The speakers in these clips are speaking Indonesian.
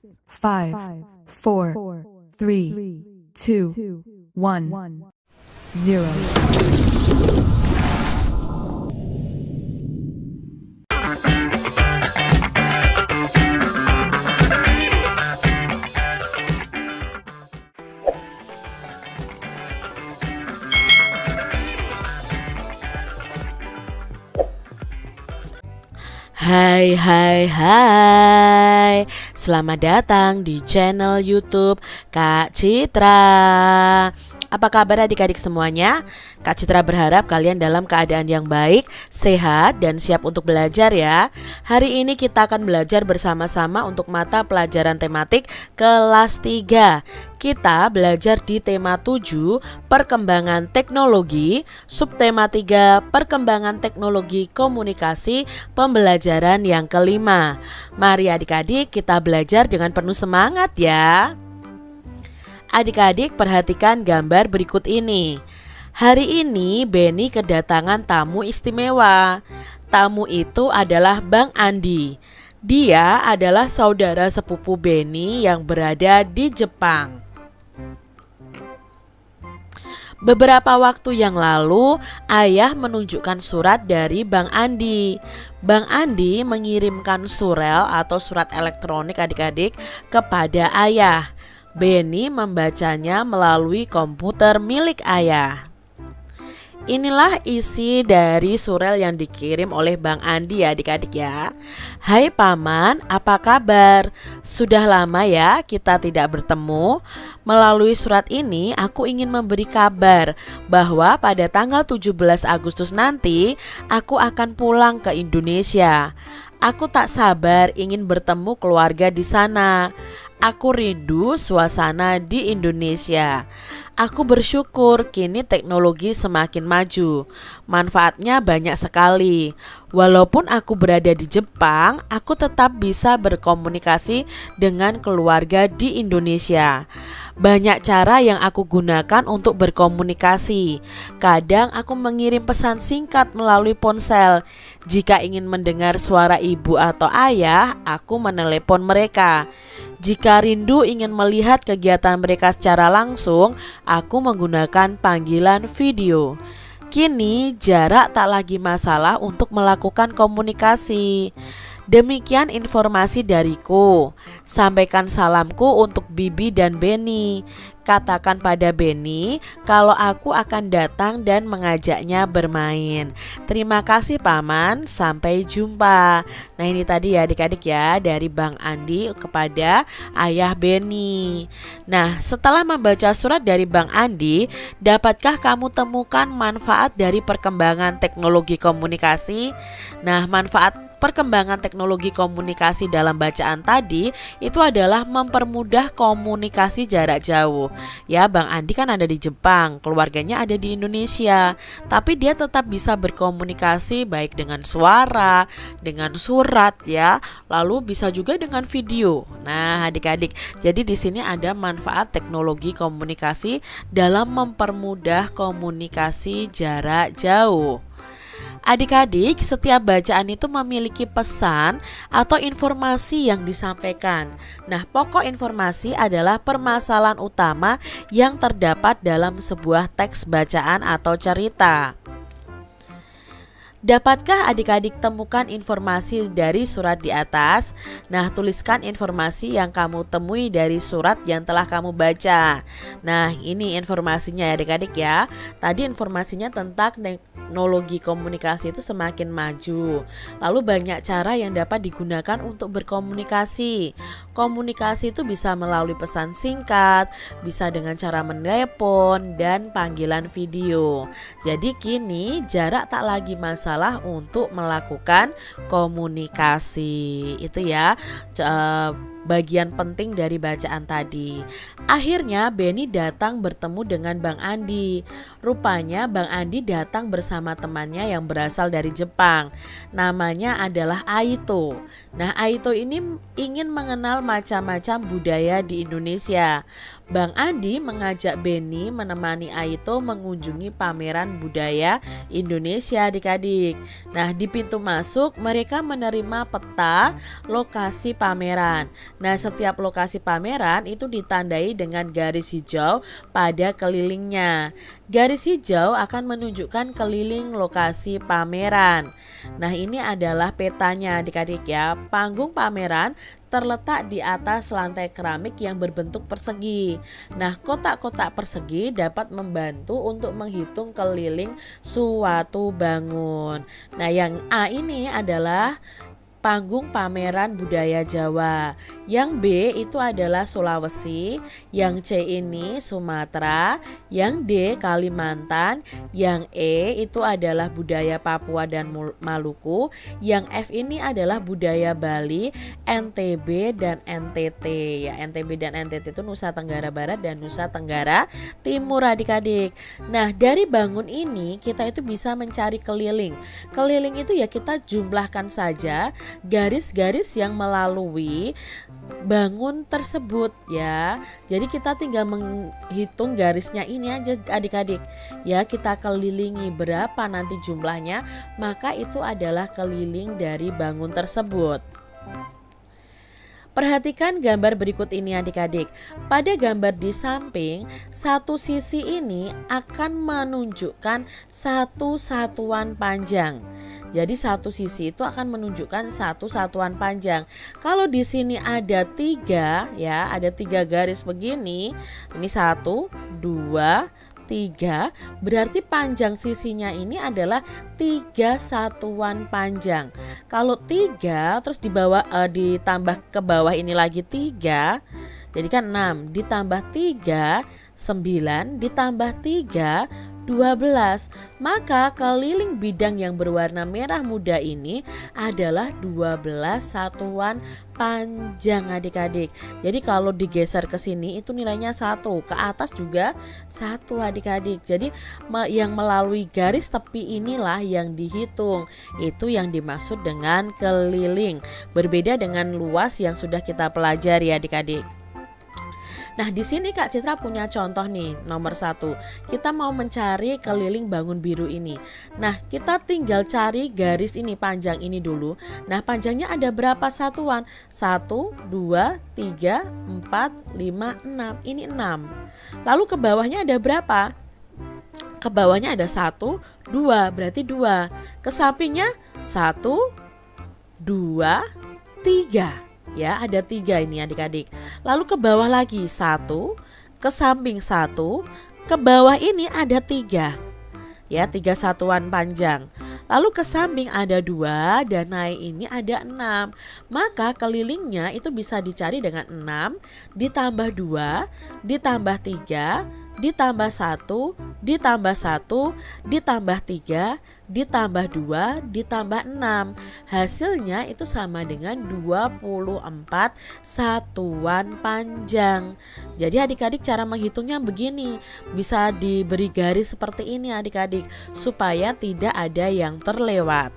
5, 4, 3, 2, 1, 0. Hai hai hai, selamat datang di channel YouTube Kak Citra. Apa kabar adik-adik semuanya? Kak Citra berharap kalian dalam keadaan yang baik, sehat, dan siap untuk belajar ya. Hari ini kita akan belajar bersama-sama untuk mata pelajaran tematik kelas 3. Kita belajar di tema 7, perkembangan teknologi, subtema 3, perkembangan teknologi komunikasi, pembelajaran yang kelima. Mari adik-adik kita belajar dengan penuh semangat ya. Adik-adik perhatikan gambar berikut ini. Hari ini Benny kedatangan tamu istimewa. Tamu itu adalah Bang Andi. Dia adalah saudara sepupu Benny yang berada di Jepang. Beberapa waktu yang lalu, ayah menunjukkan surat dari Bang Andi. Bang Andi mengirimkan surel atau surat elektronik adik-adik kepada ayah. Benny membacanya melalui komputer milik ayah. Inilah isi dari surel yang dikirim oleh Bang Andi ya adik-adik ya. Hai Paman, apa kabar? Sudah lama ya kita tidak bertemu. Melalui surat ini aku ingin memberi kabar bahwa pada tanggal 17 Agustus nanti aku akan pulang ke Indonesia. Aku tak sabar ingin bertemu keluarga di sana. Aku rindu suasana di Indonesia. Aku bersyukur kini teknologi semakin maju. Manfaatnya banyak sekali. Walaupun aku berada di Jepang, aku tetap bisa berkomunikasi dengan keluarga di Indonesia. Banyak cara yang aku gunakan untuk berkomunikasi. Kadang aku mengirim pesan singkat melalui ponsel. Jika ingin mendengar suara ibu atau ayah, aku menelepon mereka. Jika rindu ingin melihat kegiatan mereka secara langsung, aku menggunakan panggilan video. Kini jarak tak lagi masalah untuk melakukan komunikasi. Demikian informasi dariku. Sampaikan salamku untuk Bibi dan Benny. Katakan pada Benny kalau aku akan datang dan mengajaknya bermain. Terima kasih Paman, sampai jumpa. Nah ini tadi ya adik-adik ya, dari Bang Andi kepada ayah Benny. Nah setelah membaca surat dari Bang Andi, dapatkah kamu temukan manfaat dari perkembangan teknologi komunikasi? Nah manfaat perkembangan teknologi komunikasi dalam bacaan tadi itu adalah mempermudah komunikasi jarak jauh. Ya, Bang Andi kan ada di Jepang, keluarganya ada di Indonesia, tapi dia tetap bisa berkomunikasi baik dengan suara, dengan surat ya, lalu bisa juga dengan video. Nah, adik-adik, jadi di sini ada manfaat teknologi komunikasi dalam mempermudah komunikasi jarak jauh. Adik-adik, setiap bacaan itu memiliki pesan atau informasi yang disampaikan. Nah, pokok informasi adalah permasalahan utama yang terdapat dalam sebuah teks bacaan atau cerita. Dapatkah adik-adik temukan informasi dari surat di atas? Nah, tuliskan informasi yang kamu temui dari surat yang telah kamu baca. Nah, ini informasinya ya adik-adik ya. Tadi informasinya tentang teknologi komunikasi itu semakin maju. Lalu banyak cara yang dapat digunakan untuk berkomunikasi. Komunikasi itu bisa melalui pesan singkat, bisa dengan cara menelepon dan panggilan video. Jadi kini jarak tak lagi masalah untuk melakukan komunikasi. Itu ya bagian penting dari bacaan tadi. Akhirnya Benny datang bertemu dengan Bang Andi. Rupanya Bang Andi datang bersama temannya yang berasal dari Jepang. Namanya adalah Aito. Nah, Aito ini ingin mengenal macam-macam budaya di Indonesia. Bang Andi mengajak Benny menemani Aito mengunjungi pameran budaya Indonesia adik-adik. Nah, di pintu masuk mereka menerima peta lokasi pameran. Nah, setiap lokasi pameran itu ditandai dengan garis hijau pada kelilingnya. Garis hijau akan menunjukkan keliling lokasi pameran. Nah, ini adalah petanya adik-adik ya. Panggung pameran terletak di atas lantai keramik yang berbentuk persegi. Nah, kotak-kotak persegi dapat membantu untuk menghitung keliling suatu bangun. Nah, yang A ini adalah panggung pameran budaya Jawa. Yang B itu adalah Sulawesi, yang C ini Sumatera, yang D Kalimantan, yang E itu adalah budaya Papua dan Maluku, yang F ini adalah budaya Bali, NTB dan NTT. Ya, NTB dan NTT itu Nusa Tenggara Barat dan Nusa Tenggara Timur adik-adik. Nah, dari bangun ini kita itu bisa mencari keliling. Keliling itu ya kita jumlahkan saja garis-garis yang melalui bangun tersebut ya. Jadi kita tinggal menghitung garisnya ini aja adik-adik. Ya, kita kelilingi berapa nanti jumlahnya, maka itu adalah keliling dari bangun tersebut. Perhatikan gambar berikut ini adik-adik. Pada gambar di samping, satu sisi ini akan menunjukkan satu satuan panjang. Jadi satu sisi itu akan menunjukkan satu satuan panjang. Kalau di sini ada 3 ya, ada 3 garis begini. Ini 1, 2, 3, berarti panjang sisinya ini adalah 3 satuan panjang. Kalau 3 terus ditambah ke bawah ini lagi 3, jadi kan 6 ditambah 3, 9 ditambah 3, 12. Maka keliling bidang yang berwarna merah muda ini adalah 12 satuan panjang adik-adik. Jadi kalau digeser ke sini itu nilainya 1, ke atas juga 1 adik-adik. Jadi yang melalui garis tepi inilah yang dihitung. Itu yang dimaksud dengan keliling. Berbeda dengan luas yang sudah kita pelajari adik-adik. Nah, di sini Kak Citra punya contoh nih, nomor 1. Kita mau mencari keliling bangun biru ini. Nah, kita tinggal cari garis ini, panjang ini dulu. Nah, panjangnya ada berapa satuan? 1, 2, 3, 4, 5, 6. Ini 6. Lalu ke bawahnya ada berapa? Ke bawahnya ada 1, 2, berarti 2. Ke sampingnya 1, 2, 3. Ya, ada 3 ini adik-adik. Lalu ke bawah lagi 1, ke samping 1, ke bawah ini ada 3. Ya, 3 satuan panjang. Lalu ke samping ada 2 dan naik ini ada 6. Maka kelilingnya itu bisa dicari dengan 6 ditambah 2 ditambah 3 ditambah 1 ditambah 1 ditambah 3 ditambah 2 ditambah 6. Hasilnya itu sama dengan 24 satuan panjang. Jadi adik-adik cara menghitungnya begini. Bisa diberi garis seperti ini adik-adik supaya tidak ada yang terlewat.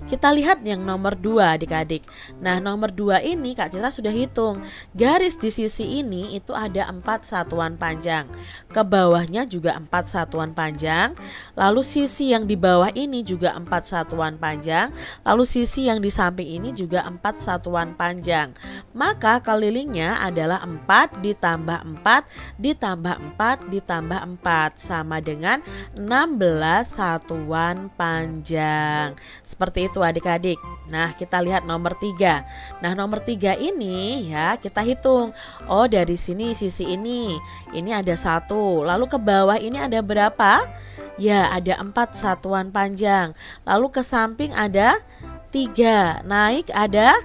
Kita lihat yang nomor 2 adik-adik. Nah, nomor 2 ini Kak Citra sudah hitung. Garis di sisi ini itu ada 4 satuan panjang. Ke bawahnya juga 4 satuan panjang. Lalu sisi yang di bawah ini juga 4 satuan panjang. Lalu sisi yang di samping ini juga 4 satuan panjang. Maka kelilingnya adalah 4 ditambah 4 ditambah 4 ditambah 4 sama dengan 16 satuan panjang. Seperti itu adik-adik. Nah, kita lihat nomor 3. Nah, nomor 3 ini ya kita hitung. Oh, dari sini sisi ini ada 1. Lalu ke bawah ini ada berapa? Ya, ada 4 satuan panjang. Lalu ke samping ada 3. Naik ada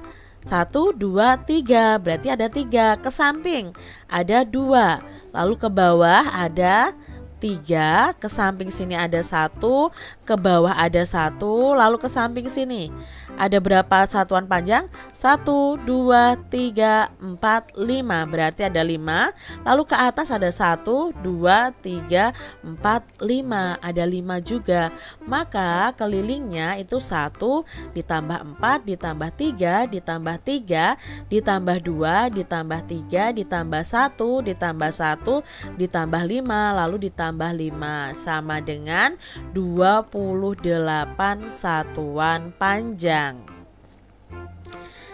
1, 2, 3. Berarti ada 3. Ke samping ada 2. Lalu ke bawah ada 3, ke samping sini ada 1, ke bawah ada 1, lalu ke samping sini ada berapa satuan panjang? 1, 2, 3, 4, 5. Berarti ada 5. Lalu ke atas ada 1, 2, 3, 4, 5. Ada 5 juga. Maka kelilingnya itu 1 ditambah 4 ditambah 3 ditambah 3 ditambah 2 ditambah 3 ditambah 1 ditambah 1 ditambah 5 lalu ditambah 5 sama dengan 28 satuan panjang.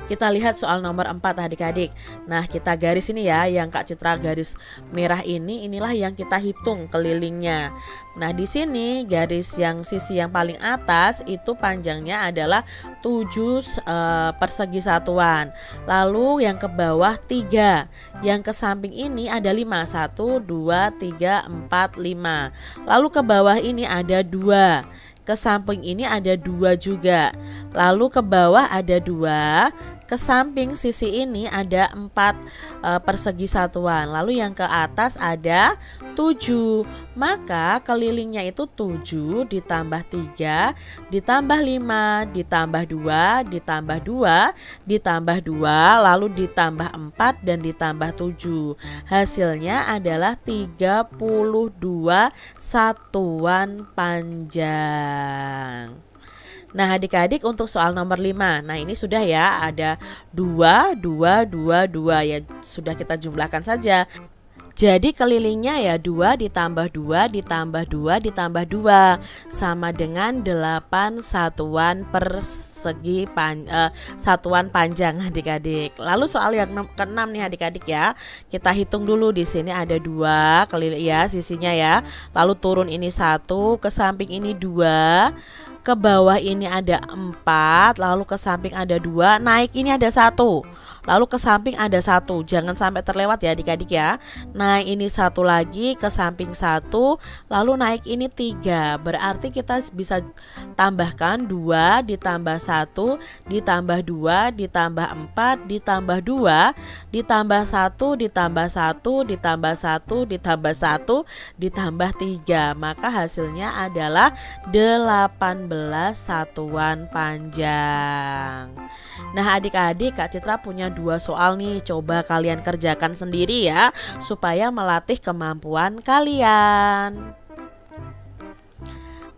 Kita lihat soal nomor 4 adik-adik. Nah, kita garis ini ya, yang Kak Citra garis merah ini, inilah yang kita hitung kelilingnya. Nah, di sini garis yang sisi yang paling atas itu panjangnya adalah 7 persegi satuan. Lalu yang ke bawah 3. Yang ke samping ini ada 5. 1, 2, 3, 4, 5. Lalu ke bawah ini ada 2. Ke samping ini ada 2 juga. Lalu ke bawah ada 2. Ke samping sisi ini ada 4 persegi satuan. Lalu yang ke atas ada 7. Maka kelilingnya itu 7 ditambah 3 ditambah 5 ditambah 2 ditambah 2 ditambah 2 lalu ditambah 4 dan ditambah 7. Hasilnya adalah 32 satuan panjang. Nah, adik-adik untuk soal nomor 5. Nah, ini sudah ya, ada 2, 2, 2, 2 ya, sudah kita jumlahkan saja. Jadi kelilingnya ya 2 ditambah 2 ditambah 2 ditambah 2 sama dengan 8 satuan persegi satuan panjang adik-adik. Lalu soal yang ke-6 nih adik-adik ya. Kita hitung dulu, di sini ada 2 keliling ya sisinya ya. Lalu turun ini 1, ke samping ini 2. Ke bawah ini ada 4, lalu ke samping ada 2, naik ini ada 1. Lalu ke samping ada 1, jangan sampai terlewat ya adik-adik ya. Naik ini 1 lagi, ke samping 1, lalu naik ini 3. Berarti kita bisa tambahkan 2 ditambah 1 ditambah 2 ditambah 4 ditambah 2 ditambah 1 ditambah 1 ditambah 1 ditambah 1 ditambah 3. Maka hasilnya adalah 18 satuan panjang. Nah, adik-adik, Kak Citra punya 2 soal nih. Coba kalian kerjakan sendiri ya, supaya melatih kemampuan kalian.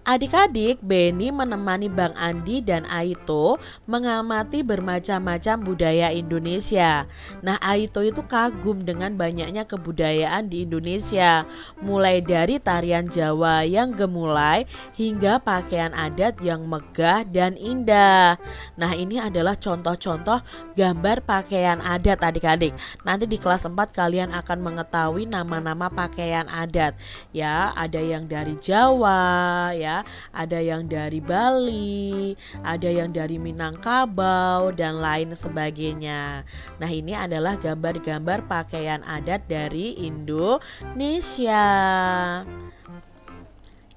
Adik-adik, Beni menemani Bang Andi dan Aito mengamati bermacam-macam budaya Indonesia. Nah, Aito itu kagum dengan banyaknya kebudayaan di Indonesia, mulai dari tarian Jawa yang gemulai hingga pakaian adat yang megah dan indah. Nah, ini adalah contoh-contoh gambar pakaian adat adik-adik. Nanti di kelas 4 kalian akan mengetahui nama-nama pakaian adat. Ya, ada yang dari Jawa ya, ada yang dari Bali, ada yang dari Minangkabau dan lain sebagainya. Nah, ini adalah gambar-gambar pakaian adat dari Indonesia.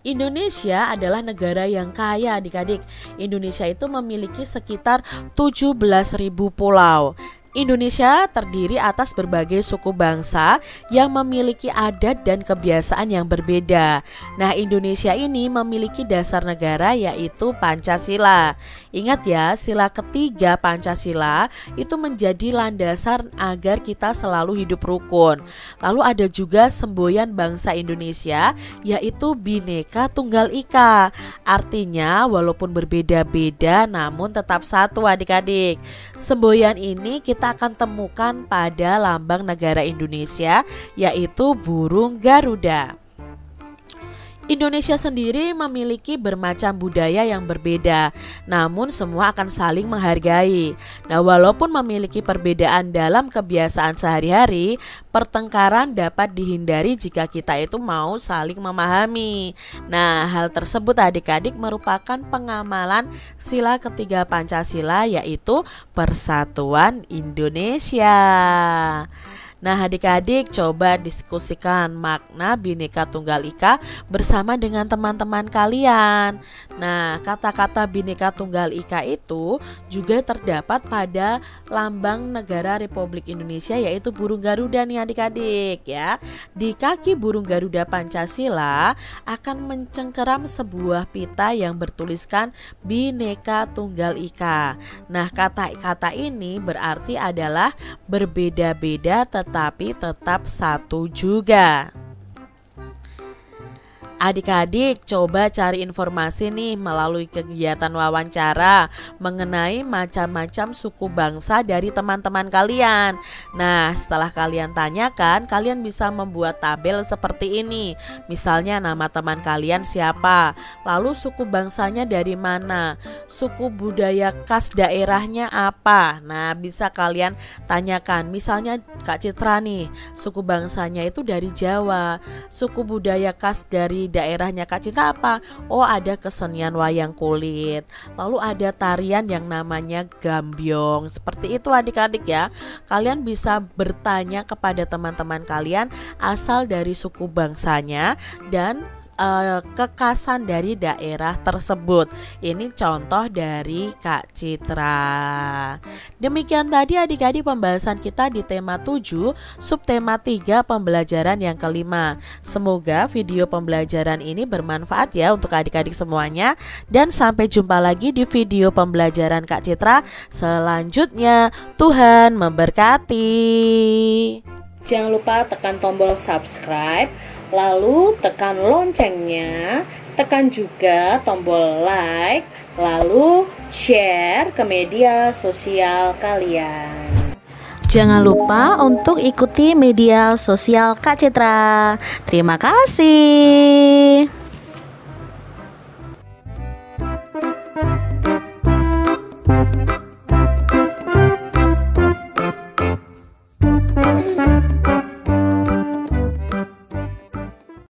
Indonesia adalah negara yang kaya adik-adik. Indonesia itu memiliki sekitar 17.000 pulau. Indonesia terdiri atas berbagai suku bangsa yang memiliki adat dan kebiasaan yang berbeda. Nah, Indonesia ini memiliki dasar negara yaitu Pancasila. Ingat ya, sila ketiga Pancasila itu menjadi landasan agar kita selalu hidup rukun. Lalu ada juga semboyan bangsa Indonesia yaitu Bhinneka Tunggal Ika. Artinya walaupun berbeda-beda namun tetap satu adik-adik. Semboyan ini kita akan temukan pada lambang negara Indonesia yaitu burung Garuda. Indonesia sendiri memiliki bermacam budaya yang berbeda, namun semua akan saling menghargai. Nah, walaupun memiliki perbedaan dalam kebiasaan sehari-hari, pertengkaran dapat dihindari jika kita itu mau saling memahami. Nah, hal tersebut adik-adik merupakan pengamalan sila ketiga Pancasila yaitu Persatuan Indonesia. Nah, adik-adik coba diskusikan makna Bhinneka Tunggal Ika bersama dengan teman-teman kalian. Nah, kata-kata Bhinneka Tunggal Ika itu juga terdapat pada lambang negara Republik Indonesia yaitu burung Garuda nih adik-adik ya. Di kaki burung Garuda Pancasila akan mencengkeram sebuah pita yang bertuliskan Bhinneka Tunggal Ika. Nah, kata-kata ini berarti adalah berbeda-beda tetapi tetap satu juga. Adik-adik coba cari informasi nih melalui kegiatan wawancara mengenai macam-macam suku bangsa dari teman-teman kalian. Nah, setelah kalian tanyakan, kalian bisa membuat tabel seperti ini. Misalnya nama teman kalian siapa, lalu suku bangsanya dari mana, suku budaya khas daerahnya apa. Nah, bisa kalian tanyakan. Misalnya Kak Citra nih, suku bangsanya itu dari Jawa, suku budaya khas dari daerahnya Kak Citra apa? Oh, ada kesenian wayang kulit. Lalu ada tarian yang namanya gambyong. Seperti itu adik-adik ya. Kalian bisa bertanya kepada teman-teman kalian asal dari suku bangsanya dan kekhasan dari daerah tersebut. Ini contoh dari Kak Citra. Demikian tadi adik-adik pembahasan kita di tema 7, subtema 3 pembelajaran yang kelima. Semoga video pembelajaran ini bermanfaat ya untuk adik-adik semuanya. Dan sampai jumpa lagi di video pembelajaran Kak Citra selanjutnya. Tuhan memberkati. Jangan lupa tekan tombol subscribe, lalu tekan loncengnya, tekan juga tombol like, lalu share ke media sosial kalian. Jangan lupa untuk ikuti media sosial Kak Citra. Terima kasih.